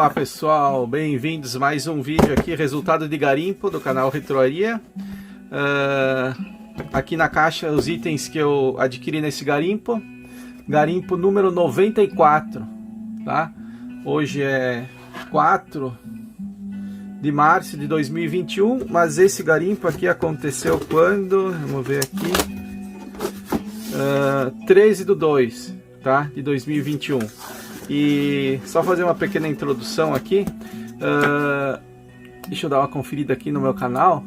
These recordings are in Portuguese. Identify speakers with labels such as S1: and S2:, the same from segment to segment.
S1: Olá pessoal, bem-vindos a mais um vídeo aqui, resultado de garimpo do canal Retroaria. Aqui na caixa os itens que eu adquiri nesse garimpo, garimpo número 94, tá? Hoje é 4 de março de 2021, mas esse garimpo aqui aconteceu quando? Vamos ver aqui, 13/2, tá? De 2021. E só fazer uma pequena introdução aqui, deixa eu dar uma conferida aqui no meu canal.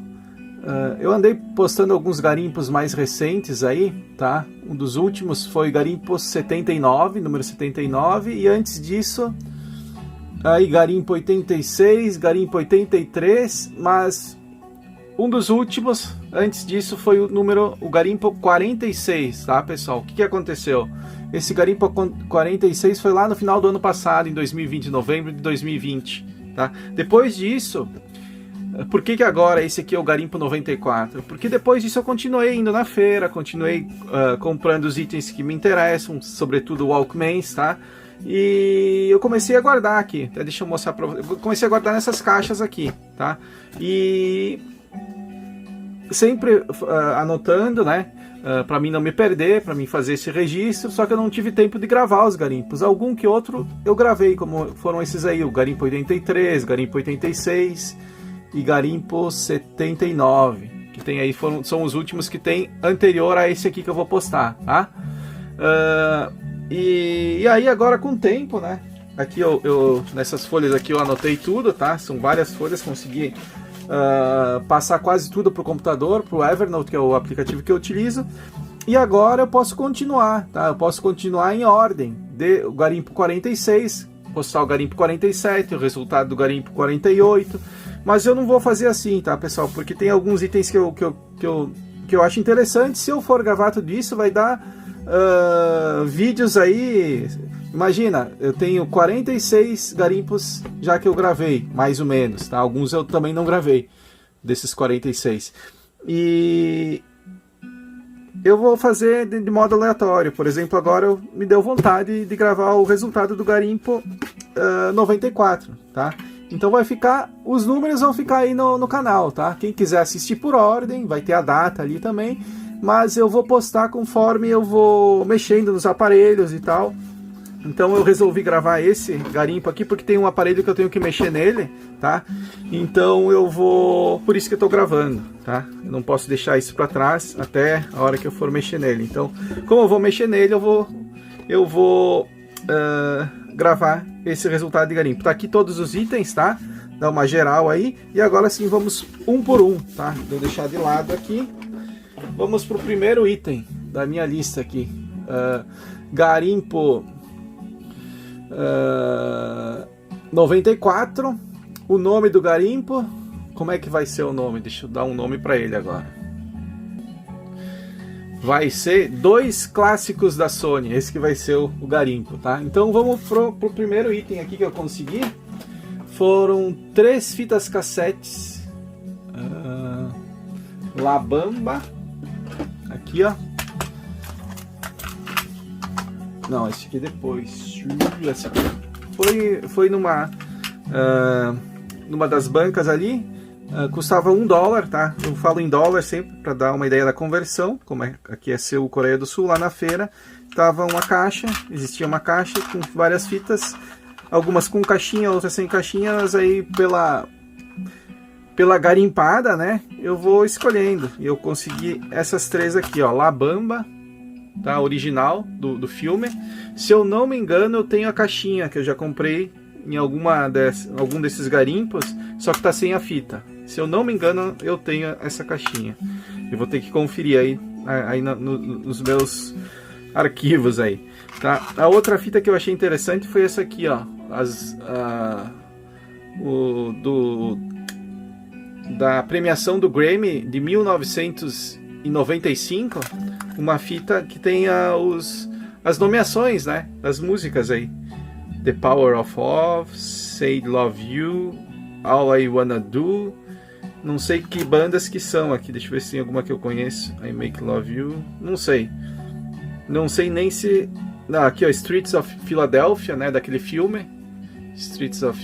S1: Eu andei postando alguns garimpos mais recentes aí, tá? Um dos últimos foi garimpo 79, número 79, e antes disso, aí garimpo 86, garimpo 83, mas um dos últimos, antes disso, foi o garimpo 46, tá, pessoal? O que aconteceu? Esse garimpo 46 foi lá no final do ano passado, em 2020, novembro de 2020, tá? Depois disso, por que agora esse aqui é o garimpo 94? Porque depois disso eu continuei indo na feira, continuei comprando os itens que me interessam, sobretudo Walkmans, tá? E eu comecei a guardar aqui, deixa eu mostrar pra vocês. Eu comecei a guardar nessas caixas aqui, tá? E sempre anotando, né? Para mim não me perder, para mim fazer esse registro, só que eu não tive tempo de gravar os garimpos. Algum que outro eu gravei, como foram esses aí, o garimpo 83, garimpo 86 e garimpo 79, que tem aí, são os últimos que tem anterior a esse aqui que eu vou postar, tá? E aí agora com o tempo, né? Aqui eu nessas folhas aqui eu anotei tudo, tá? São várias folhas, consegui passar quase tudo para o computador, para o Evernote, que é o aplicativo que eu utilizo. E agora eu posso continuar, tá? Eu posso continuar em ordem de o garimpo 46, postar o garimpo 47, o resultado do garimpo 48, mas eu não vou fazer assim, tá, pessoal? Porque tem alguns itens que eu acho interessante. Se eu for gravar tudo isso, vai dar vídeos aí. Imagina, eu tenho 46 garimpos já que eu gravei, mais ou menos, tá? Alguns eu também não gravei, desses 46. E eu vou fazer de modo aleatório. Por exemplo, agora me deu vontade de gravar o resultado do garimpo 94, tá? Então os números vão ficar aí no canal, tá? Quem quiser assistir por ordem, vai ter a data ali também, mas eu vou postar conforme eu vou mexendo nos aparelhos e tal. Então eu resolvi gravar esse garimpo aqui porque tem um aparelho que eu tenho que mexer nele, tá? Então por isso que eu tô gravando, tá? Eu não posso deixar isso para trás até a hora que eu for mexer nele. Então, como eu vou mexer nele, eu vou gravar esse resultado de garimpo. Tá aqui todos os itens, tá? Dá uma geral aí. E agora sim vamos um por um, tá? Vou deixar de lado aqui. Vamos pro primeiro item da minha lista aqui. Garimpo 94, o nome do garimpo, como é que vai ser o nome? Deixa eu dar um nome para ele agora. Vai ser 2 clássicos da Sony, esse que vai ser o garimpo, tá? Então vamos pro primeiro item aqui que eu consegui. Foram 3 fitas cassetes La Bamba, aqui ó. Não, esse aqui depois. Esse aqui foi numa das bancas ali. Custava $1, tá? Eu falo em dólar sempre para dar uma ideia da conversão. Como aqui é Seul, Coreia do Sul, lá na feira tava uma caixa. Existia uma caixa com várias fitas, algumas com caixinha, outras sem caixinha. Mas aí pela garimpada, né? Eu vou escolhendo. E eu consegui essas 3 aqui, ó, La Bamba, tá? Original do filme. Se eu não me engano, eu tenho a caixinha que eu já comprei em algum desses garimpos, só que tá sem a fita. Se eu não me engano, eu tenho essa caixinha. Eu vou ter que conferir aí nos meus arquivos aí, tá? A outra fita que eu achei interessante foi essa aqui, ó, da premiação do Grammy de 1995, uma fita que tem as nomeações, né, das músicas aí. The Power of Love, Say Love You, All I Wanna Do. Não sei que bandas que são aqui, deixa eu ver se tem alguma que eu conheço. I Make Love You, não sei nem se... aqui ó, Streets of Philadelphia, né, daquele filme. Streets of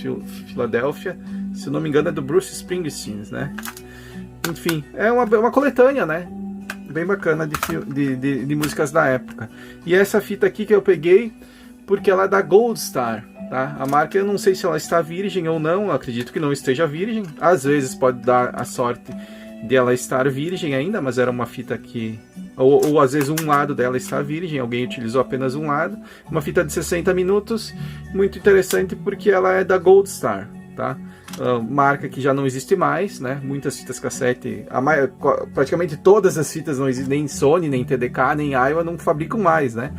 S1: Philadelphia. Se eu não me engano é do Bruce Springsteen, né? Enfim, é uma coletânea, né? Bem bacana de músicas da época. E essa fita aqui que eu peguei, porque ela é da Gold Star, tá? A marca eu não sei se ela está virgem ou não, eu acredito que não esteja virgem. Às vezes pode dar a sorte de ela estar virgem ainda, mas era uma fita que... Ou às vezes um lado dela está virgem, alguém utilizou apenas um lado. Uma fita de 60 minutos, muito interessante porque ela é da Gold Star, tá? Marca que já não existe mais, né? Muitas fitas cassete, praticamente todas as fitas não existem, nem Sony, nem TDK, nem Aiwa não fabricam mais, né?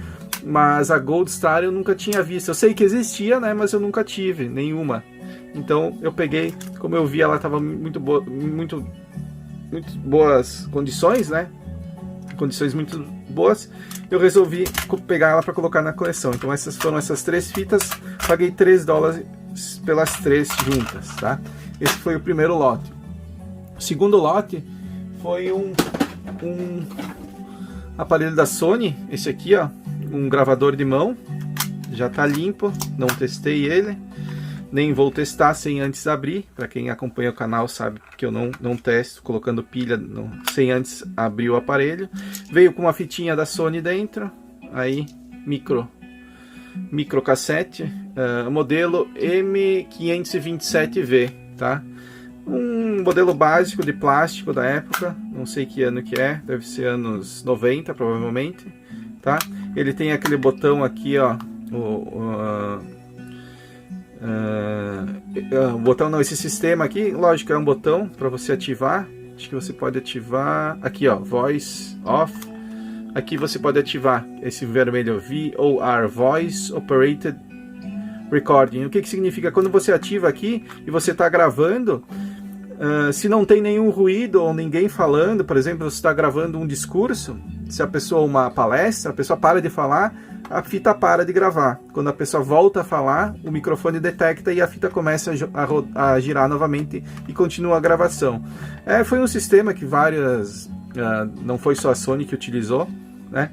S1: Mas a Gold Star eu nunca tinha visto. Eu sei que existia, né? Mas eu nunca tive nenhuma. Então eu peguei, como eu vi, ela estava muito boas condições, né? Condições muito boas. Eu resolvi pegar ela para colocar na coleção. Então essas foram essas 3 fitas. Paguei $3 pelas 3 juntas, tá? Esse foi o primeiro lote. O segundo lote foi um aparelho da Sony, esse aqui, ó, um gravador de mão, já tá limpo, não testei ele, nem vou testar sem antes abrir. Para quem acompanha o canal sabe que eu não testo colocando pilha sem antes abrir o aparelho. Veio com uma fitinha da Sony dentro, aí micro cassete, modelo M527V, tá? Um modelo básico de plástico da época, não sei que ano que é, deve ser anos 90 provavelmente, tá? Ele tem aquele botão aqui, ó, botão não, esse sistema aqui, lógico, é um botão para você ativar. Acho que você pode ativar aqui, ó, voice off. Aqui você pode ativar esse vermelho VOR, Voice Operated Recording. O que significa? Quando você ativa aqui e você está gravando, se não tem nenhum ruído ou ninguém falando, por exemplo, você está gravando um discurso, se a pessoa, uma palestra, a pessoa para de falar, a fita para de gravar. Quando a pessoa volta a falar, o microfone detecta e a fita começa a girar novamente e continua a gravação. Foi um sistema que não foi só a Sony que utilizou, né?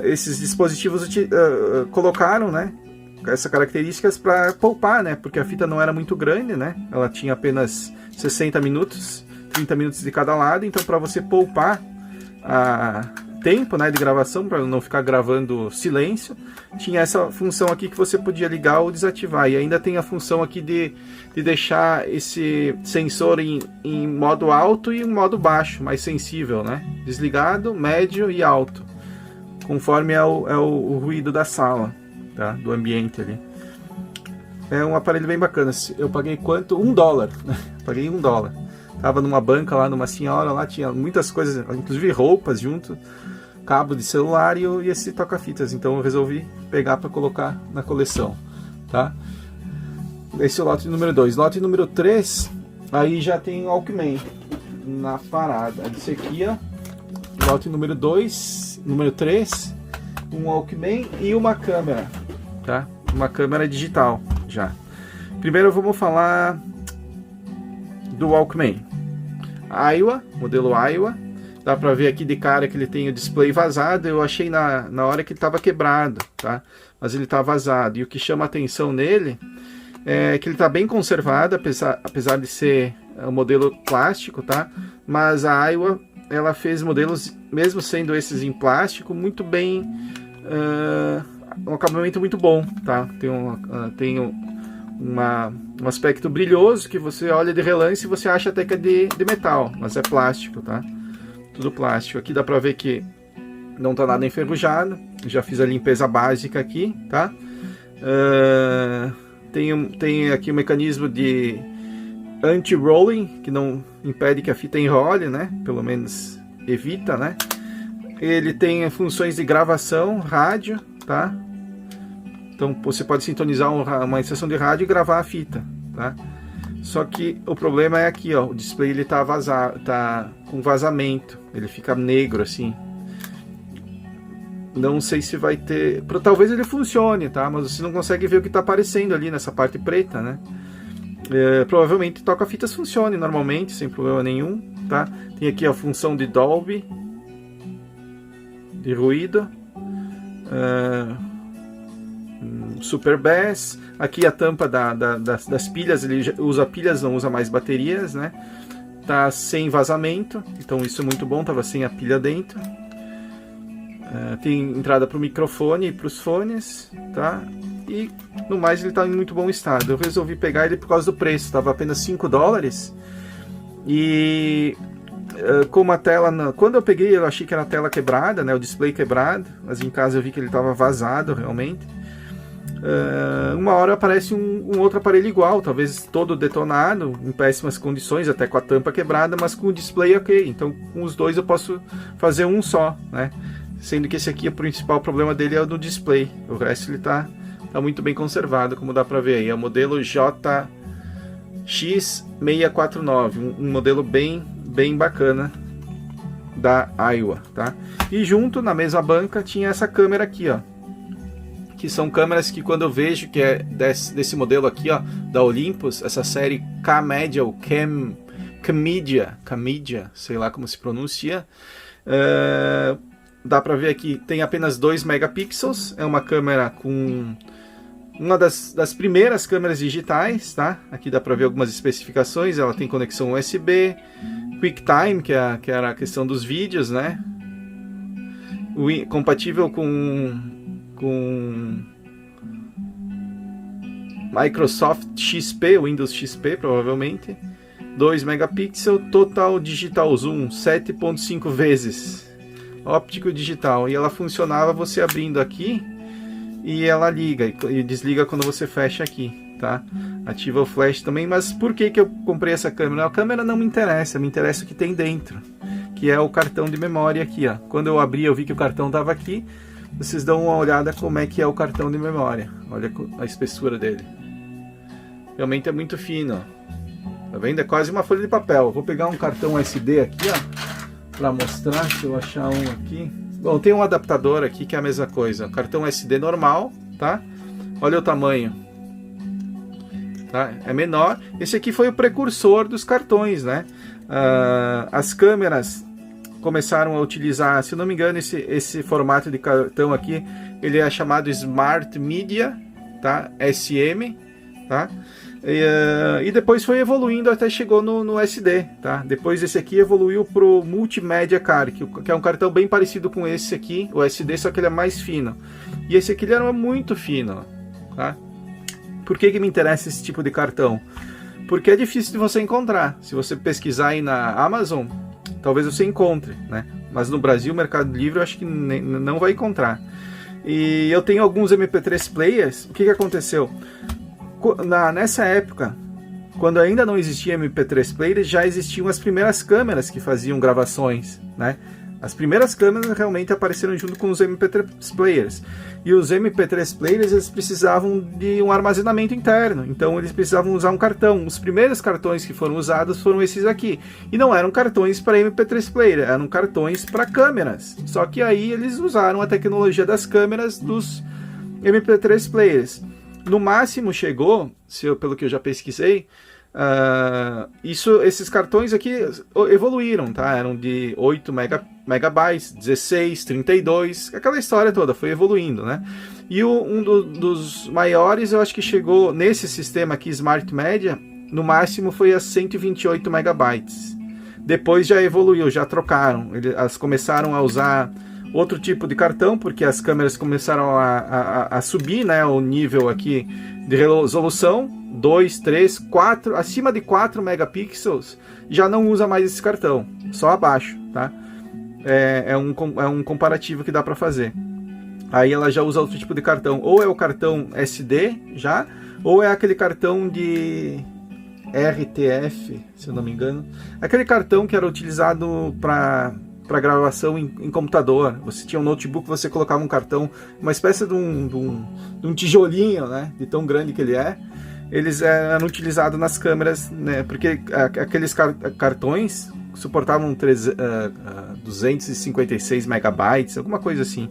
S1: Esses dispositivos colocaram, né, essas características para poupar, né? Porque a fita não era muito grande, né? Ela tinha apenas 60 minutos, 30 minutos de cada lado. Então, para você poupar tempo, né, de gravação, para não ficar gravando silêncio, tinha essa função aqui que você podia ligar ou desativar. E ainda tem a função aqui de deixar esse sensor em modo alto e em modo baixo, mais sensível, né? Desligado, médio e alto, conforme é o ruído da sala, tá? Do ambiente ali. É um aparelho bem bacana. Eu paguei quanto? $1, né? Paguei $1. Tava numa banca lá, numa senhora lá, tinha muitas coisas, inclusive roupas junto, cabo de celular e esse toca-fitas. Então eu resolvi pegar para colocar na coleção, tá? Esse é o lote número 2. Lote número 3, aí já tem o Walkman na parada. Esse aqui, ó, lote número 2, número 3, um Walkman e uma câmera, tá? Uma câmera digital já. Primeiro vamos falar do Walkman. Aiwa, modelo Aiwa. Dá pra ver aqui de cara que ele tem o display vazado. Eu achei na hora que ele estava quebrado, tá? Mas ele tá vazado. E o que chama a atenção nele é que ele tá bem conservado, apesar de ser um modelo plástico, tá? Mas a Aiwa, ela fez modelos, mesmo sendo esses em plástico, muito bem, um acabamento muito bom, tá? Tem um aspecto brilhoso que você olha de relance e você acha até que é de metal, mas é plástico, tá? Tudo plástico. Aqui dá pra ver que não tá nada enferrujado. Já fiz a limpeza básica aqui, tá? Tem aqui um mecanismo de anti-rolling, que não impede que a fita enrole, né? Pelo menos evita, né? Ele tem funções de gravação, rádio, tá? Então você pode sintonizar uma estação de rádio e gravar a fita, tá? Só que o problema é aqui, ó, o display ele tá com vazamento, ele fica negro assim. Não sei se vai ter, talvez ele funcione, tá? Mas você não consegue ver o que tá aparecendo ali nessa parte preta, né? Provavelmente toca-fitas funcione normalmente, sem problema nenhum, tá? Tem aqui a função de Dolby, de ruído. Super Bass. Aqui a tampa das pilhas, ele usa pilhas, não usa mais baterias, né? Tá sem vazamento, então isso é muito bom, tava sem a pilha dentro. Tem entrada para o microfone e para os fones, tá? E no mais ele está em muito bom estado. Eu resolvi pegar ele por causa do preço, estava apenas $5. E como a tela, quando eu peguei eu achei que era a tela quebrada, né? O display quebrado, mas em casa eu vi que ele estava vazado realmente. Uma hora aparece um outro aparelho igual, talvez todo detonado, em péssimas condições, até com a tampa quebrada, mas com o display ok. Então com os dois eu posso fazer um só, né? Sendo que esse aqui, o principal problema dele é o do display. O resto ele tá muito bem conservado, como dá pra ver aí. É o modelo JX649, um modelo bem bacana da Aiwa, tá? E junto, na mesma banca, tinha essa câmera aqui, ó. Que são câmeras que quando eu vejo que é desse modelo aqui, ó, da Olympus, essa série K-Media ou Kmedia, sei lá como se pronuncia, dá pra ver aqui, tem apenas 2 megapixels, é uma câmera com uma das primeiras câmeras digitais, tá? Aqui dá pra ver algumas especificações, ela tem conexão USB, QuickTime, que era a questão dos vídeos, né? Compatível com Microsoft XP, Windows XP provavelmente, 2 megapixels, total digital zoom 7.5 vezes, óptico digital, e ela funcionava você abrindo aqui e ela liga e desliga quando você fecha aqui, tá? Ativa o flash também. Mas por que eu comprei essa câmera? A câmera não me interessa o que tem dentro, que é o cartão de memória aqui, ó. Quando eu abri eu vi que o cartão estava aqui. Vocês dão uma olhada como é que é o cartão de memória. Olha a espessura dele. Realmente é muito fino, ó. Tá vendo? É quase uma folha de papel. Vou pegar um cartão SD aqui, ó, para mostrar, se eu achar um aqui. Bom, tem um adaptador aqui que é a mesma coisa. Cartão SD normal, tá? Olha o tamanho. Tá? É menor. Esse aqui foi o precursor dos cartões, né? As câmeras começaram a utilizar, se não me engano, esse formato de cartão aqui, ele é chamado Smart Media, tá? SM, tá? E depois foi evoluindo até chegou no SD, tá? Depois esse aqui evoluiu pro Multimedia Card, que é um cartão bem parecido com esse aqui, o SD, só que ele é mais fino. E esse aqui ele era muito fino, tá? Por que me interessa esse tipo de cartão? Porque é difícil de você encontrar. Se você pesquisar aí na Amazon, talvez você encontre, né? Mas no Brasil, Mercado Livre, eu acho que não vai encontrar. E eu tenho alguns MP3 players. O que aconteceu? Nessa época, quando ainda não existia MP3 players, já existiam as primeiras câmeras que faziam gravações, né? As primeiras câmeras realmente apareceram junto com os MP3 players. E os MP3 players, eles precisavam de um armazenamento interno. Então eles precisavam usar um cartão. Os primeiros cartões que foram usados foram esses aqui. E não eram cartões para MP3 player, eram cartões para câmeras. Só que aí eles usaram a tecnologia das câmeras dos MP3 players. No máximo chegou, pelo que eu já pesquisei, esses cartões aqui evoluíram, tá? Eram de 8 megabytes, 16, 32, aquela história toda foi evoluindo, né? E dos maiores, eu acho que chegou nesse sistema aqui, Smart Media, no máximo foi a 128 megabytes. Depois já evoluiu, já trocaram, elas começaram a usar outro tipo de cartão, porque as câmeras começaram a subir, né, o nível aqui de resolução, 2, 3, 4, acima de 4 megapixels, já não usa mais esse cartão, só abaixo, tá? É um comparativo que dá para fazer. Aí ela já usa outro tipo de cartão, ou é o cartão SD já, ou é aquele cartão de RTF, se eu não me engano, aquele cartão que era utilizado para gravação em computador. Você tinha um notebook, você colocava um cartão, uma espécie de um tijolinho, né, de tão grande que ele é. Eles eram utilizados nas câmeras, né, porque aqueles cartões suportavam 256 megabytes, alguma coisa assim.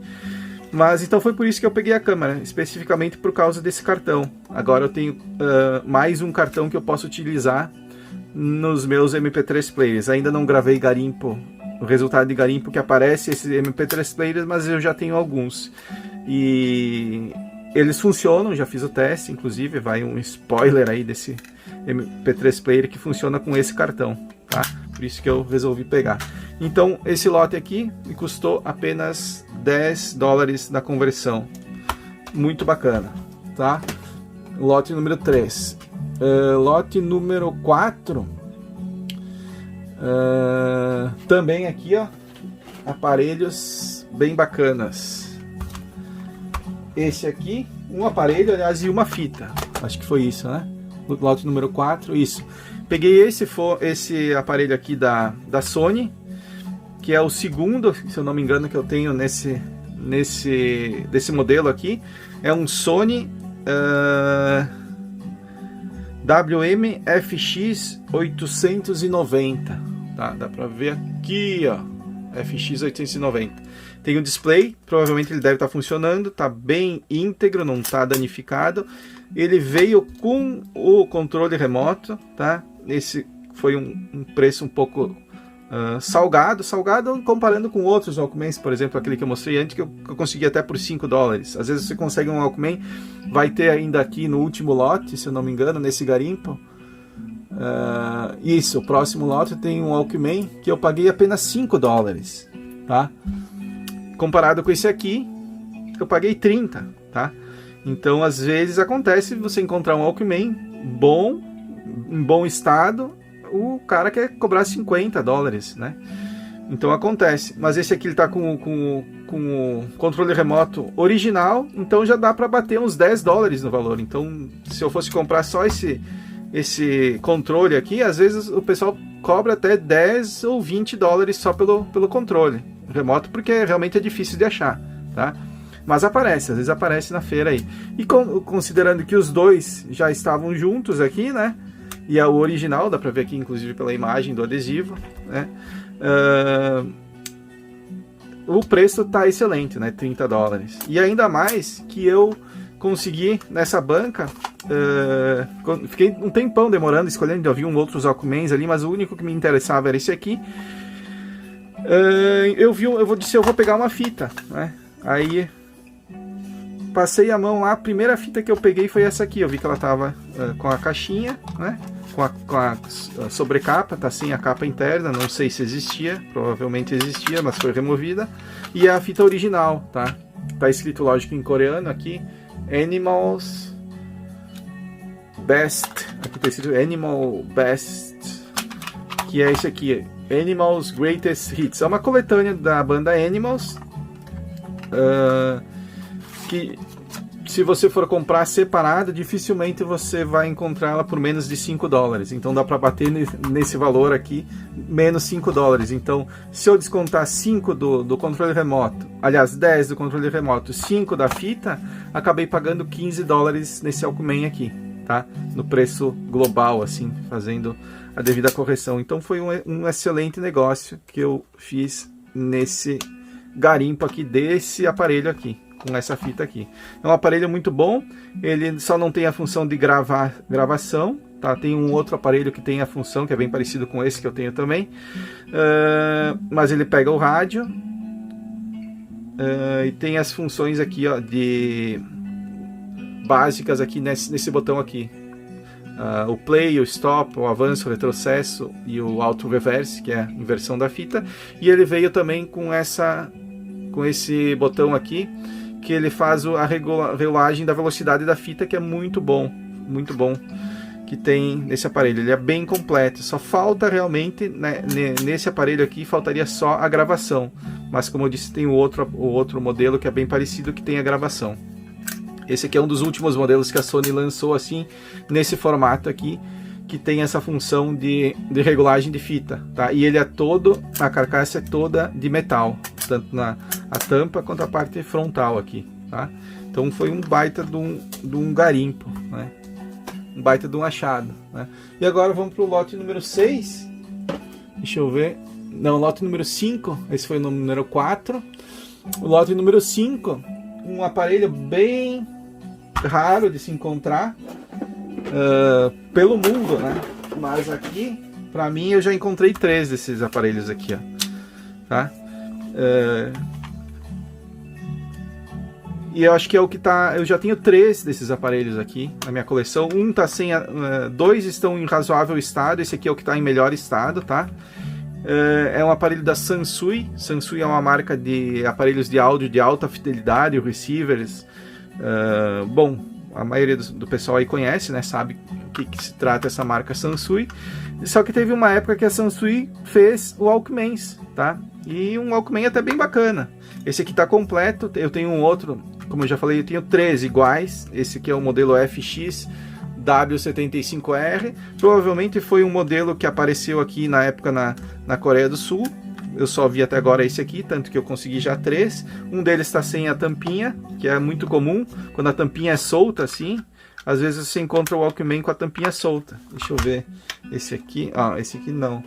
S1: Mas então foi por isso que eu peguei a câmera, especificamente por causa desse cartão. Agora eu tenho mais um cartão que eu posso utilizar nos meus MP3 players. Ainda não gravei garimpo, o resultado de garimpo que aparece esses MP3 players, mas eu já tenho alguns. E eles funcionam, já fiz o teste, inclusive vai um spoiler aí desse MP3 Player que funciona com esse cartão, tá? Por isso que eu resolvi pegar. Então esse lote aqui me custou apenas $10 na conversão. Muito bacana, tá? Lote número 3. Lote número 4. Também aqui, ó, aparelhos bem bacanas. Esse aqui, um aparelho, aliás, e uma fita. Acho que foi isso, né? Lote número 4, isso. Peguei esse aparelho aqui da Sony, que é o segundo, se eu não me engano, que eu tenho desse modelo aqui. É um Sony WM-FX 890, tá? Dá pra ver aqui, ó, FX 890. Tem o display, provavelmente ele deve estar funcionando, tá bem íntegro, não tá danificado. Ele veio com o controle remoto, tá? Esse foi um preço um pouco salgado comparando com outros Walkmans, por exemplo, aquele que eu mostrei antes, que eu consegui até por $5. Às vezes você consegue um Walkman, vai ter ainda aqui no último lote, se eu não me engano, nesse garimpo. Isso, o próximo lote tem um Walkman que eu paguei apenas $5, tá? Comparado com esse aqui, eu paguei 30, tá? Então, às vezes acontece você encontrar um Walkman bom, em bom estado, o cara quer cobrar $50, né? Então acontece. Mas esse aqui ele tá com o controle remoto original, então já dá para bater uns $10 no valor. Então, se eu fosse comprar só esse controle aqui, às vezes o pessoal cobra até $10 ou $20 só pelo controle remoto, porque realmente é difícil de achar, tá? Mas aparece, às vezes aparece na feira aí. E considerando que os dois já estavam juntos aqui, né? E é o original, dá pra ver aqui inclusive pela imagem do adesivo, né? O preço tá excelente, né? $30. E ainda mais que eu consegui nessa banca, fiquei um tempão demorando, escolhendo, havia outros Walkmans ali, mas o único que me interessava era esse aqui. Eu vou pegar uma fita, né? Aí passei a mão lá, a primeira fita que eu peguei foi essa aqui, eu vi que ela tava com a caixinha, né? Com a sobrecapa, tá sem a capa interna, não sei se existia, provavelmente existia, mas foi removida. E a fita original, tá? Tá escrito, lógico, em coreano aqui, Animals Best, aqui tá escrito Animal Best, que é esse aqui, Animals Greatest Hits. É uma coletânea da banda Animals, que se você for comprar separada, dificilmente você vai encontrar ela por menos de $5. Então dá para bater nesse valor aqui, menos $5. Então, se eu descontar 5 do controle remoto, aliás, 10 do controle remoto, 5 da fita, acabei pagando $15 nesse Walkman aqui, tá? No preço global, assim, fazendo a devida correção. Então foi um excelente negócio que eu fiz nesse garimpo aqui desse aparelho aqui, com essa fita aqui. É um aparelho muito bom, ele só não tem a função de gravação, tá? Tem um outro aparelho que tem a função, que é bem parecido com esse que eu tenho também, mas ele pega o rádio, e tem as funções aqui, ó, básicas aqui nesse botão aqui. O play, o stop, o avanço, o retrocesso e o auto reverse, que é a inversão da fita. E ele veio também com esse botão aqui, que ele faz a regulagem da velocidade da fita, que é muito bom, que tem nesse aparelho. Ele é bem completo, só falta realmente, né, nesse aparelho aqui, faltaria só a gravação, mas como eu disse, tem o outro modelo que é bem parecido, que tem a gravação. Esse aqui é um dos últimos modelos que a Sony lançou assim, nesse formato aqui, que tem essa função de regulagem de fita, tá? E ele a carcaça é toda de metal, tanto a tampa quanto a parte frontal aqui, tá? Então foi um baita de um garimpo, né? Um baita de um achado, né? E agora vamos para o lote número 6, deixa eu ver, não, lote número 5, esse foi o número 4, o lote número 5, um aparelho bem raro de se encontrar pelo mundo, né? Mas aqui, pra mim, eu já encontrei 3 desses aparelhos aqui, ó, tá? E eu acho que é o que tá... Eu já tenho 3 desses aparelhos aqui na minha coleção. Um tá sem... 2 estão em razoável estado. Esse aqui é o que tá em melhor estado, tá? É um aparelho da Sansui. Sansui é uma marca de aparelhos de áudio de alta fidelidade, receivers. Bom, a maioria do pessoal aí conhece, né? Sabe o que se trata essa marca Sansui. Só que teve uma época que a Sansui fez o Walkmans, tá? E um Walkman até bem bacana. Esse aqui tá completo. Eu tenho um outro, como eu já falei, eu tenho 3 iguais. Esse aqui é o modelo FX W75R. Provavelmente foi um modelo que apareceu aqui na época na Coreia do Sul. Eu só vi até agora esse aqui, tanto que eu consegui já 3. Um deles está sem a tampinha, que é muito comum. Quando a tampinha é solta assim, às vezes você encontra o Walkman com a tampinha solta. Deixa eu ver. Esse aqui, esse aqui não.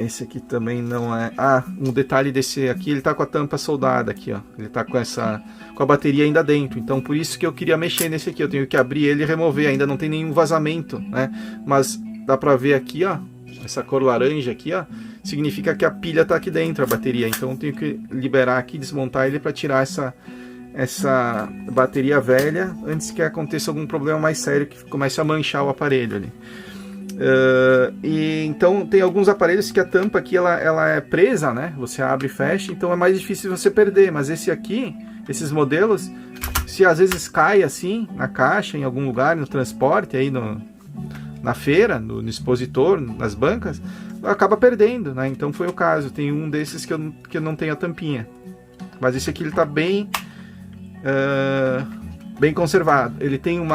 S1: Esse aqui também não é. Um detalhe desse aqui, ele tá com a tampa soldada aqui, ó. Ele tá com a bateria ainda dentro. Então por isso que eu queria mexer nesse aqui. Eu tenho que abrir ele e remover. Ainda não tem nenhum vazamento, né? Mas dá pra ver aqui, ó. Essa cor laranja aqui, ó. Significa que a pilha tá aqui dentro, a bateria. Então eu tenho que liberar aqui, desmontar ele para tirar essa bateria velha antes que aconteça algum problema mais sério que comece a manchar o aparelho ali. E então tem alguns aparelhos que a tampa aqui ela é presa, né? Você abre e fecha, então é mais difícil você perder. Mas esse aqui, esses modelos, se às vezes cai assim na caixa, em algum lugar, no transporte, aí na feira, no expositor, nas bancas, acaba perdendo, né? Então foi o caso. Tem um desses que eu não tenho a tampinha. Mas esse aqui ele tá bem conservado. Ele tem um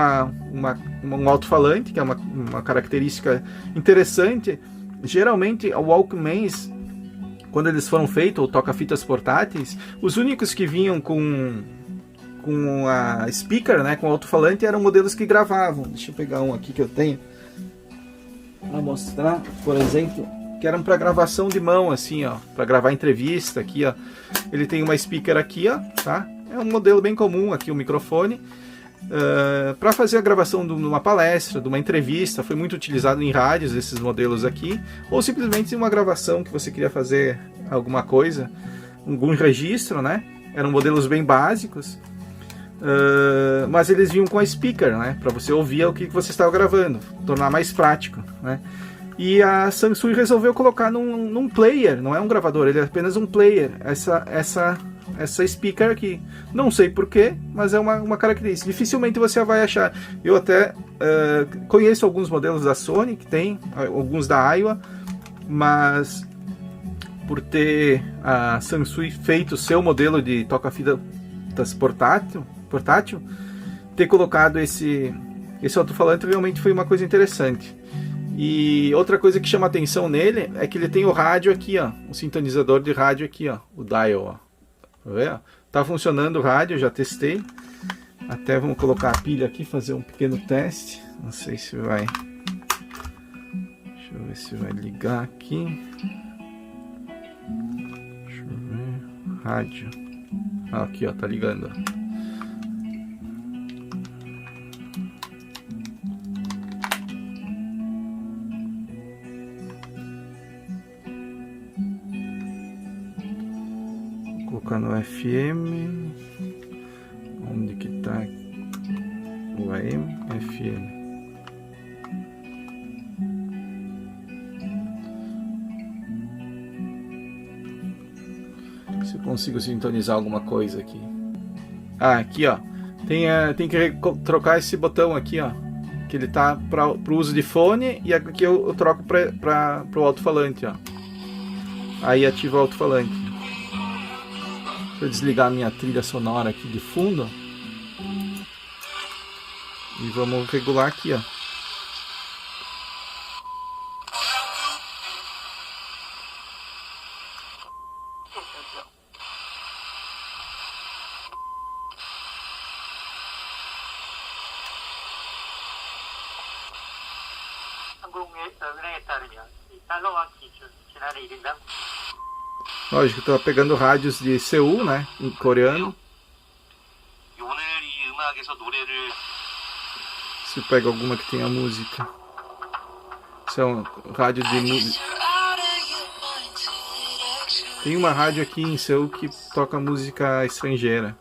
S1: alto-falante, que é uma característica interessante. Geralmente, o Walkmans, quando eles foram feitos, ou toca-fitas portáteis, os únicos que vinham com a speaker, né, com alto-falante, eram modelos que gravavam. Deixa eu pegar um aqui que eu tenho para mostrar, por exemplo, que eram para gravação de mão, assim, ó, para gravar entrevista aqui, ó. Ele tem uma speaker aqui, ó, tá? É um modelo bem comum aqui, o microfone. Para fazer a gravação de uma palestra, de uma entrevista, foi muito utilizado em rádios esses modelos aqui, ou simplesmente uma gravação que você queria fazer alguma coisa, algum registro, né? Eram modelos bem básicos, mas eles vinham com a speaker, né? Para você ouvir o que você estava gravando, tornar mais prático, né? E a Samsung resolveu colocar num player, não é um gravador, ele é apenas um player, essa speaker aqui. Não sei porquê, mas é uma característica. Dificilmente você vai achar. Eu até conheço alguns modelos da Sony que tem, alguns da Aiwa, mas por ter a Samsung feito o seu modelo de toca-fitas portátil, ter colocado esse alto-falante realmente foi uma coisa interessante. E outra coisa que chama atenção nele é que ele tem o rádio aqui, ó, o sintonizador de rádio aqui, ó, o dial, ó. Tá vendo? Tá funcionando o rádio, já testei. Até vamos colocar a pilha aqui, fazer um pequeno teste. Não sei se vai. Deixa eu ver se vai ligar aqui. Deixa eu ver. Rádio. Aqui, ó, tá ligando. Colocar no FM, onde que tá o AM, FM. Se eu consigo sintonizar alguma coisa aqui. Aqui, ó, tem que trocar esse botão aqui, ó, que ele tá para o uso de fone, e aqui eu troco para o alto-falante, ó. Aí ativa o alto-falante. Deixa eu desligar a minha trilha sonora aqui de fundo. E vamos regular aqui, ó. Lógico, eu tô pegando rádios de Seul, né, em coreano. Se pega alguma que tenha música. Isso é um rádio de música. Tem uma rádio aqui em Seul que toca música estrangeira.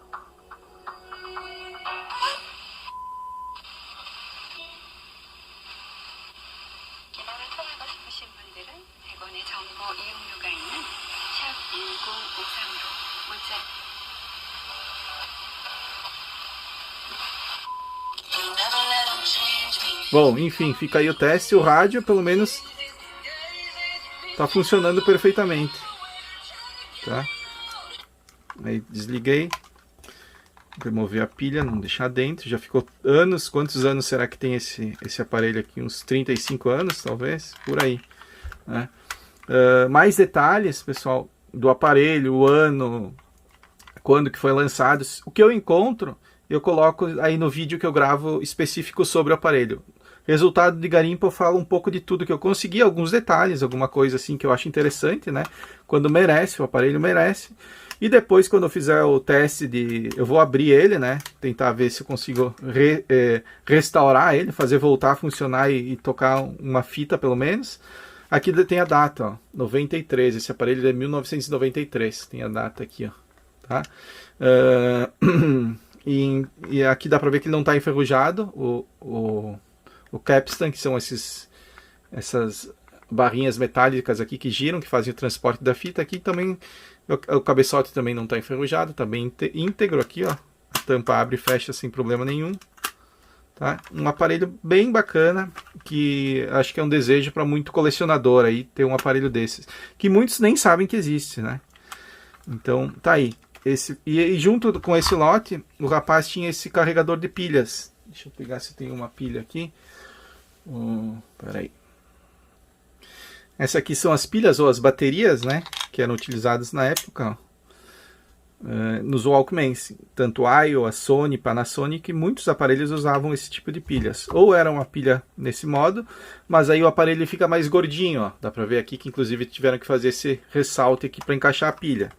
S1: Bom, enfim, fica aí o teste. O rádio, pelo menos, tá funcionando perfeitamente. Tá? Aí desliguei. Remover a pilha, não deixar dentro. Já ficou anos. Quantos anos será que tem esse aparelho aqui? Uns 35 anos, talvez? Por aí. Né? Mais detalhes, pessoal, do aparelho, o ano, quando que foi lançado. O que eu encontro, eu coloco aí no vídeo que eu gravo específico sobre o aparelho. Resultado de garimpo, eu falo um pouco de tudo que eu consegui, alguns detalhes, alguma coisa assim que eu acho interessante, né? Quando merece, o aparelho merece. E depois, quando eu fizer o teste eu vou abrir ele, né? Tentar ver se eu consigo restaurar ele, fazer voltar a funcionar e tocar uma fita, pelo menos. Aqui tem a data, ó, 93. Esse aparelho é 1993. Tem a data aqui, ó. Tá? E aqui dá pra ver que ele não está enferrujado. O capstan, que são essas barrinhas metálicas aqui que giram, que fazem o transporte da fita. Aqui também, o cabeçote também não está enferrujado, está bem íntegro aqui, ó. A tampa abre e fecha sem problema nenhum. Tá? Um aparelho bem bacana, que acho que é um desejo para muito colecionador aí, ter um aparelho desses. Que muitos nem sabem que existe, né? Então, tá aí. E junto com esse lote, o rapaz tinha esse carregador de pilhas. Deixa eu pegar se tem uma pilha aqui. Peraí. Essa aqui são as pilhas ou as baterias, né? Que eram utilizadas na época. Nos Walkmans. Tanto a Aiwa, a Sony, Panasonic, muitos aparelhos usavam esse tipo de pilhas. Ou era uma pilha nesse modo, mas aí o aparelho fica mais gordinho, ó. Dá pra ver aqui que inclusive tiveram que fazer esse ressalte aqui para encaixar a pilha.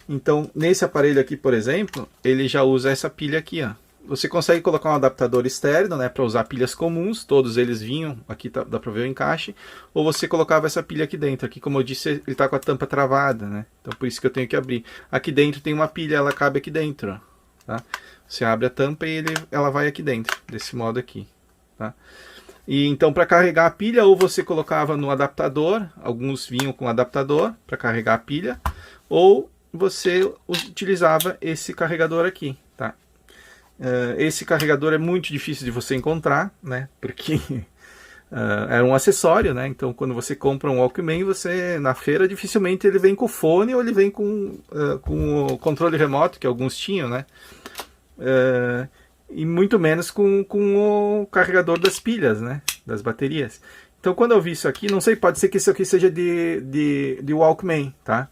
S1: Então, nesse aparelho aqui, por exemplo, ele já usa essa pilha aqui, ó. Você consegue colocar um adaptador externo, né, para usar pilhas comuns, todos eles vinham, aqui dá para ver o encaixe, ou você colocava essa pilha aqui dentro. Aqui, como eu disse, ele está com a tampa travada, né, então por isso que eu tenho que abrir. Aqui dentro tem uma pilha, ela cabe aqui dentro, ó, tá? Você abre a tampa e ela vai aqui dentro, desse modo aqui, tá? E então, para carregar a pilha, ou você colocava no adaptador, alguns vinham com adaptador para carregar a pilha, ou você utilizava esse carregador aqui, tá? Esse carregador é muito difícil de você encontrar, né? Porque é um acessório, né? Então, quando você compra um Walkman, na feira dificilmente ele vem com fone ou ele vem com o controle remoto, que alguns tinham, né? E muito menos com o carregador das pilhas, né? Das baterias. Então, quando eu vi isso aqui, não sei, pode ser que isso aqui seja de Walkman, tá?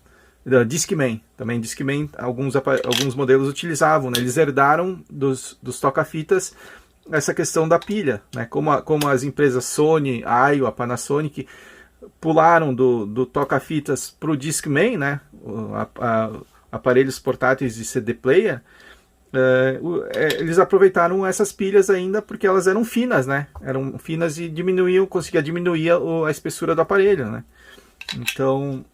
S1: Discman, também Discman, alguns modelos utilizavam, né? Eles herdaram dos toca-fitas essa questão da pilha, né? Como as empresas Sony, Aiwa, Panasonic pularam do toca-fitas para o Discman, né? Aparelhos portáteis de CD player, eles aproveitaram essas pilhas ainda porque elas eram finas, né? Eram finas e conseguia diminuir a espessura do aparelho, né? Então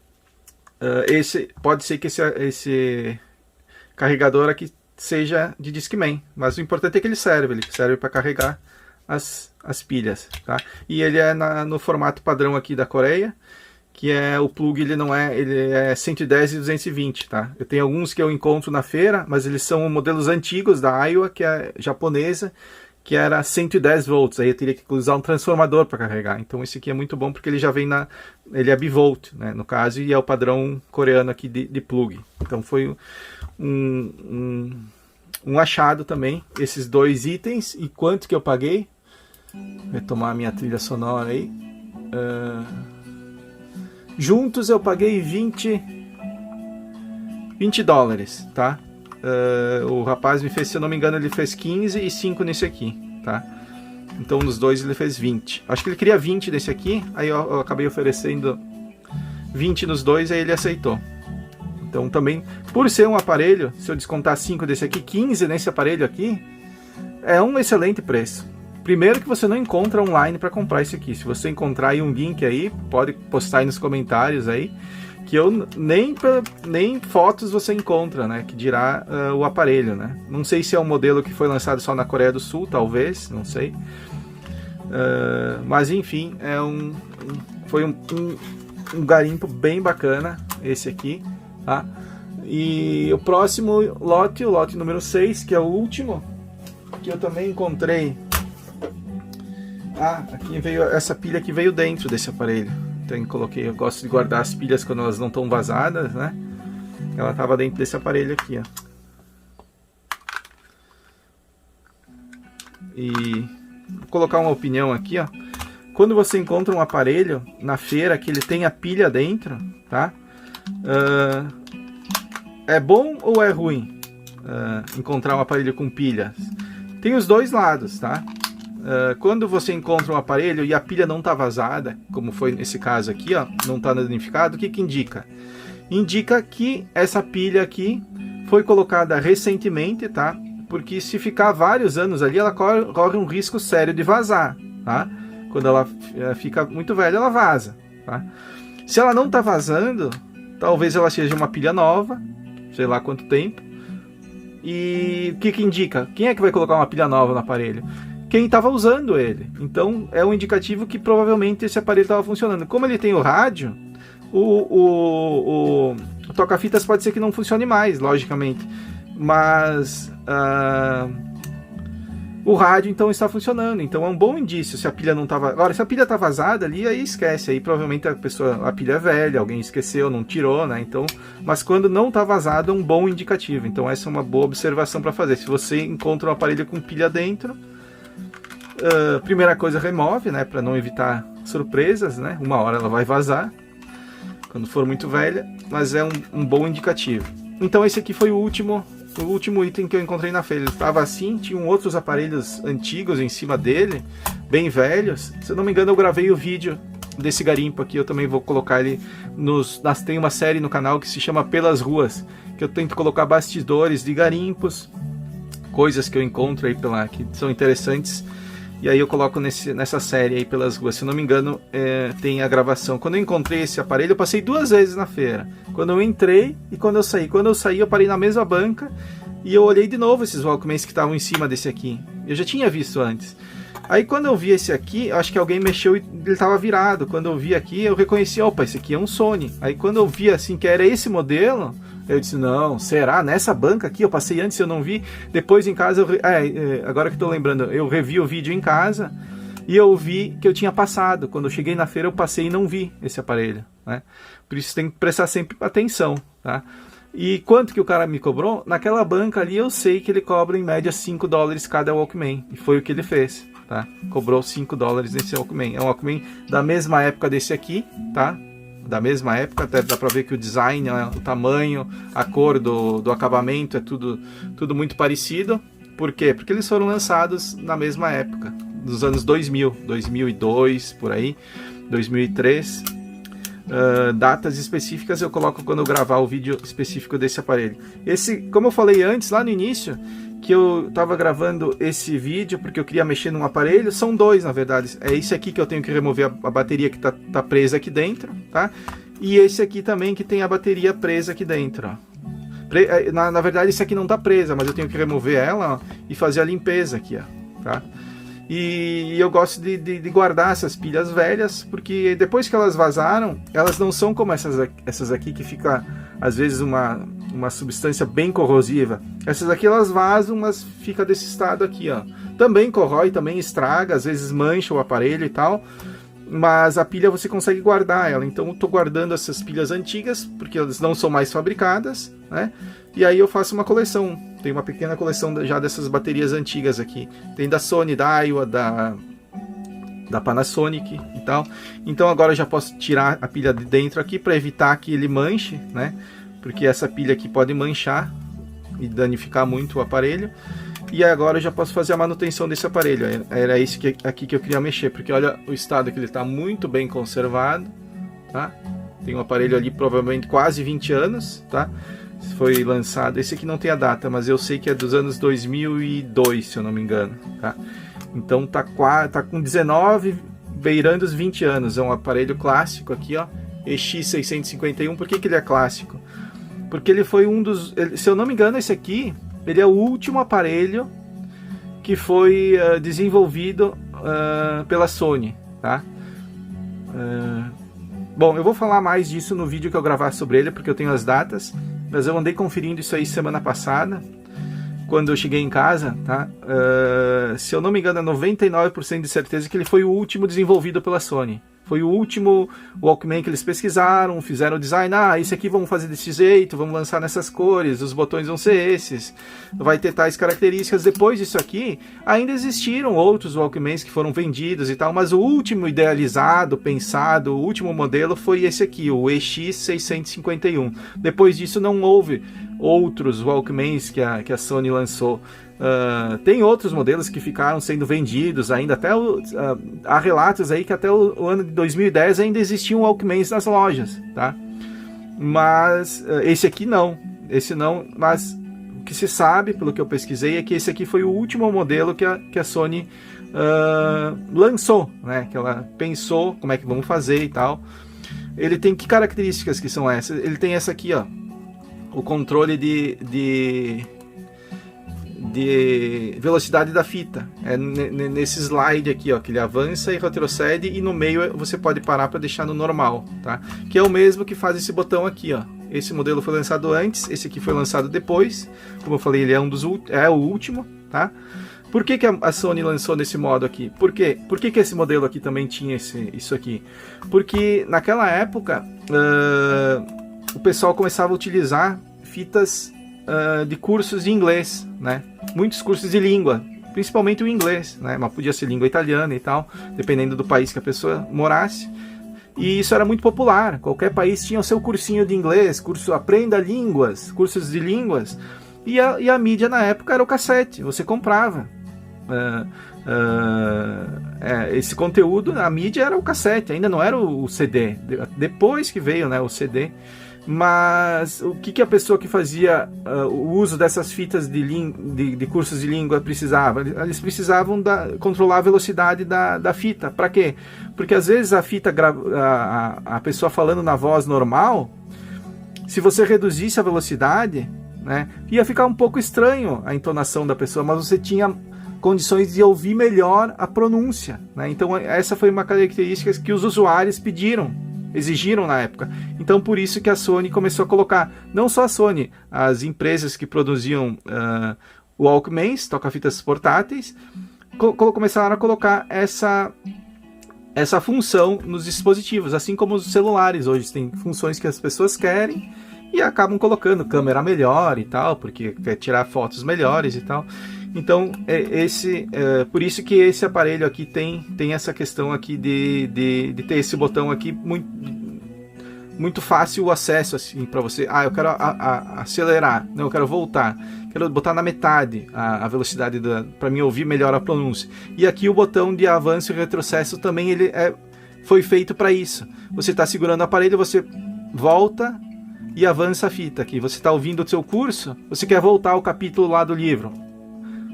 S1: pode ser que esse carregador aqui seja de Discman, mas o importante é que ele serve para carregar as pilhas, tá? E ele é no formato padrão aqui da Coreia, que é o plug, ele é 110 e 220, tá? Eu tenho alguns que eu encontro na feira, mas eles são modelos antigos da Aiwa, que é japonesa, que era 110 volts, aí eu teria que usar um transformador para carregar. Então esse aqui é muito bom porque ele já vem ele é bivolt, né, no caso, e é o padrão coreano aqui de plug. Então foi um achado também, esses dois itens. E quanto que eu paguei? Vou retomar a minha trilha sonora aí. Juntos eu paguei 20 dólares, tá? O rapaz me fez, se eu não me engano, ele fez 15 e 5 nesse aqui, tá? Então nos dois ele fez 20. Acho que ele queria 20 nesse aqui, aí eu acabei oferecendo 20 nos dois, aí ele aceitou. Então também, por ser um aparelho, se eu descontar 5 desse aqui, 15 nesse aparelho aqui, é um excelente preço. Primeiro que você não encontra online para comprar esse aqui. Se você encontrar aí um link aí, pode postar aí nos comentários aí. que eu nem fotos você encontra, né? Que dirá o aparelho, né? Não sei se é um modelo que foi lançado só na Coreia do Sul, talvez, não sei. Mas enfim, foi um garimpo bem bacana esse aqui, tá? E o próximo lote, o lote número 6, que é o último, que eu também encontrei. Aqui veio essa pilha que veio dentro desse aparelho. Então eu gosto de guardar as pilhas quando elas não estão vazadas, né? Ela estava dentro desse aparelho aqui, ó. E vou colocar uma opinião aqui, ó. Quando você encontra um aparelho na feira que ele tem a pilha dentro, tá? É bom ou é ruim encontrar um aparelho com pilhas? Tem os dois lados, tá? Quando você encontra um aparelho e a pilha não está vazada, como foi nesse caso aqui, ó, não está danificado, o que que indica? Indica que essa pilha aqui foi colocada recentemente, tá? Porque se ficar vários anos ali, ela corre um risco sério de vazar, tá? Quando ela fica muito velha, ela vaza, tá? Se ela não está vazando, talvez ela seja uma pilha nova, sei lá quanto tempo. E o que que indica? Quem é que vai colocar uma pilha nova no aparelho? Quem estava usando ele. Então é um indicativo que provavelmente esse aparelho estava funcionando. Como ele tem o rádio, o toca-fitas pode ser que não funcione mais, logicamente. Mas o rádio então está funcionando. Então é um bom indício se a pilha não estava. Agora, se a pilha está vazada ali, aí esquece. Aí provavelmente a pilha é velha, alguém esqueceu, não tirou, né? Então, mas quando não está vazado é um bom indicativo. Então essa é uma boa observação para fazer. Se você encontra um aparelho com pilha dentro, primeira coisa, remove, né, para não evitar surpresas, né? Uma hora ela vai vazar quando for muito velha, mas é um bom indicativo. Então esse aqui foi o último item que eu encontrei na feira. Ele estava assim, tinham outros aparelhos antigos em cima dele, bem velhos. Se eu não me engano, eu gravei o vídeo desse garimpo aqui, eu também vou colocar ele tem uma série no canal que se chama Pelas Ruas, que eu tento colocar bastidores de garimpos, coisas que eu encontro aí que são interessantes. E aí eu coloco nessa série aí Pelas Ruas. Se não me engano, tem a gravação. Quando eu encontrei esse aparelho, eu passei 2 vezes na feira. Quando eu entrei e quando eu saí. Quando eu saí, eu parei na mesma banca e eu olhei de novo esses Walkmans que estavam em cima desse aqui. Eu já tinha visto antes. Aí quando eu vi esse aqui, eu acho que alguém mexeu e ele estava virado. Quando eu vi aqui, eu reconheci, opa, esse aqui é um Sony. Aí quando eu vi assim que era esse modelo, eu disse, não, será? Nessa banca aqui? Eu passei antes, eu não vi. Depois em casa, agora que estou lembrando, eu revi o vídeo em casa e eu vi que eu tinha passado. Quando eu cheguei na feira, eu passei e não vi esse aparelho, né? Por isso tem que prestar sempre atenção, tá? E quanto que o cara me cobrou? Naquela banca ali eu sei que ele cobra em média $5 cada Walkman. E foi o que ele fez, tá? Cobrou $5 nesse Walkman. É um Walkman da mesma época desse aqui, tá? Da mesma época, até dá pra ver que o design, o tamanho, a cor do acabamento é tudo muito parecido. Por quê? Porque eles foram lançados na mesma época, dos anos 2000, 2002, por aí, 2003. Datas específicas eu coloco quando eu gravar o vídeo específico desse aparelho. Como eu falei antes, lá no início, que eu estava gravando esse vídeo porque eu queria mexer num aparelho, são 2 na verdade. É esse aqui que eu tenho que remover a bateria que tá presa aqui dentro, tá? E esse aqui também que tem a bateria presa aqui dentro, ó. Na verdade esse aqui não tá presa, mas eu tenho que remover ela, ó, e fazer a limpeza aqui, ó, tá? E eu gosto de guardar essas pilhas velhas, porque depois que elas vazaram, elas não são como essas aqui que fica, às vezes, uma substância bem corrosiva. Essas aqui elas vazam, mas fica desse estado aqui, ó. Também corrói, também estraga, às vezes mancha o aparelho e tal, mas a pilha você consegue guardar ela. Então eu estou guardando essas pilhas antigas, porque elas não são mais fabricadas, né? E aí eu faço uma coleção. Tem uma pequena coleção já dessas baterias antigas aqui. Tem da Sony, da Aiwa, da Panasonic e tal. Então agora eu já posso tirar a pilha de dentro aqui para evitar que ele manche, né? Porque essa pilha aqui pode manchar e danificar muito o aparelho. E agora eu já posso fazer a manutenção desse aparelho. Era isso aqui que eu queria mexer, porque olha o estado que ele está, muito bem conservado, tá? Tem um aparelho ali provavelmente quase 20 anos, tá? Foi lançado, esse aqui não tem a data, mas eu sei que é dos anos 2002, se eu não me engano, tá? Então tá com 19, beirando os 20 anos, é um aparelho clássico aqui, ó, EX651. Por que que ele é clássico? Porque ele foi um dos... se eu não me engano, esse aqui, ele é o último aparelho que foi desenvolvido pela Sony, tá? Bom, eu vou falar mais disso no vídeo que eu gravar sobre ele, porque eu tenho as datas, mas eu andei conferindo isso aí semana passada, quando eu cheguei em casa, tá? Se eu não me engano, é 99% de certeza que ele foi o último desenvolvido pela Sony. Foi o último Walkman que eles pesquisaram, fizeram o design, esse aqui vamos fazer desse jeito, vamos lançar nessas cores, os botões vão ser esses, vai ter tais características. Depois disso aqui, ainda existiram outros Walkmans que foram vendidos e tal, mas o último idealizado, pensado, o último modelo foi esse aqui, o EX651. Depois disso não houve outros Walkmans que a Sony lançou. Tem outros modelos que ficaram sendo vendidos ainda, até há relatos aí que até o ano de 2010 ainda existiam Walkmans nas lojas, tá? Mas esse aqui não, mas o que se sabe, pelo que eu pesquisei, é que esse aqui foi o último modelo que a Sony lançou, né? Que ela pensou como é que vamos fazer e tal. Ele tem que características que são essas? Ele tem essa aqui, ó, o controle de velocidade da fita, nesse slide aqui, ó, que ele avança e retrocede, e no meio você pode parar para deixar no normal, tá? Que é o mesmo que faz esse botão aqui, ó. Esse modelo foi lançado antes, esse aqui foi lançado depois. Como eu falei, ele é o último, tá? Por que a Sony lançou nesse modo aqui? Por quê? Por que esse modelo aqui também tinha isso aqui? Porque naquela época o pessoal começava a utilizar fitas de cursos de inglês, né? Muitos cursos de língua, principalmente o inglês, né? Mas podia ser língua italiana e tal, dependendo do país que a pessoa morasse. E isso era muito popular. Qualquer país tinha o seu cursinho de inglês, curso Aprenda Línguas, cursos de línguas. E a mídia na época era o cassete, você comprava. Esse conteúdo, a mídia era o cassete, ainda não era o CD. Depois que veio, né, o CD. Mas o que a pessoa que fazia o uso dessas fitas de cursos de língua precisava? Eles precisavam controlar a velocidade da fita. Para quê? Porque às vezes a fita, a pessoa falando na voz normal, se você reduzisse a velocidade, né, ia ficar um pouco estranho a entonação da pessoa, mas você tinha condições de ouvir melhor a pronúncia, né? Então essa foi uma característica que os usuários exigiram na época. Então por isso que a Sony começou a colocar, não só a Sony, as empresas que produziam Walkmans, toca-fitas portáteis, começaram a colocar essa função nos dispositivos, assim como os celulares hoje tem funções que as pessoas querem e acabam colocando câmera melhor e tal, porque quer tirar fotos melhores e tal. Então, por isso que esse aparelho aqui tem essa questão aqui de ter esse botão aqui muito fácil o acesso, assim, para você. Eu quero acelerar, não, eu quero voltar, quero botar na metade a velocidade para mim ouvir melhor a pronúncia. E aqui o botão de avanço e retrocesso também foi feito para isso. Você está segurando o aparelho, você volta e avança a fita aqui. Você está ouvindo o seu curso, você quer voltar ao capítulo lá do livro.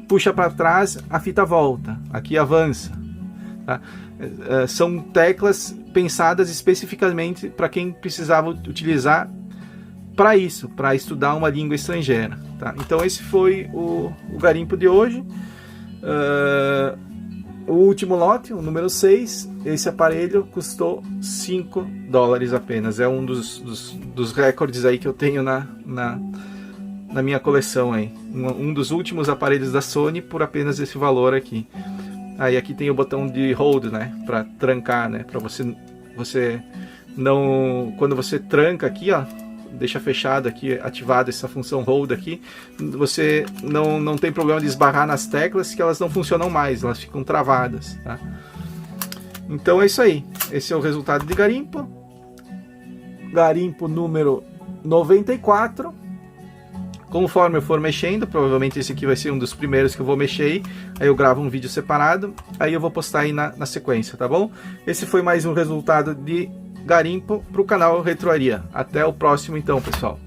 S1: Puxa para trás, a fita volta, aqui avança, tá? São teclas pensadas especificamente para quem precisava utilizar para isso, para estudar uma língua estrangeira, tá? Então esse foi o garimpo de hoje, o último lote, o número 6, esse aparelho custou $5 apenas, é um dos recordes aí que eu tenho na minha coleção aí, um dos últimos aparelhos da Sony por apenas esse valor aqui. Aí aqui tem o botão de hold, né, para trancar, né, para você não, quando você tranca aqui, ó, deixa fechado aqui, ativado essa função hold aqui, você não tem problema de esbarrar nas teclas, que elas não funcionam mais, elas ficam travadas, tá? Então é isso aí, esse é o resultado de garimpo número 94. Conforme eu for mexendo, provavelmente esse aqui vai ser um dos primeiros que eu vou mexer, aí eu gravo um vídeo separado, aí eu vou postar aí na sequência, tá bom? Esse foi mais um resultado de garimpo para o canal Retroaria. Até o próximo então, pessoal.